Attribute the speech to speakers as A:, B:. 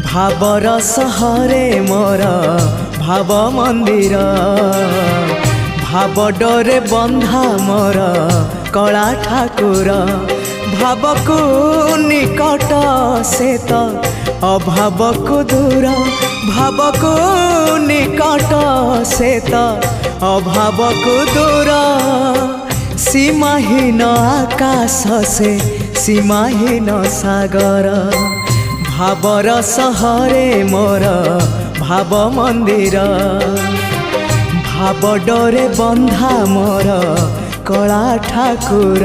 A: भावर सहरे मोर भाव मंदिर भाव डरे बंधा मोर कला ठाकुर भाव को निकट से तो अभाव को दूर भाव को निकट से तो अभाव को दूर सीमाहीन आकाश से सीमाहीन सागर भावर सहरे मोर भाव मंदिर भाव डरे बंधा मोर कला ठाकुर।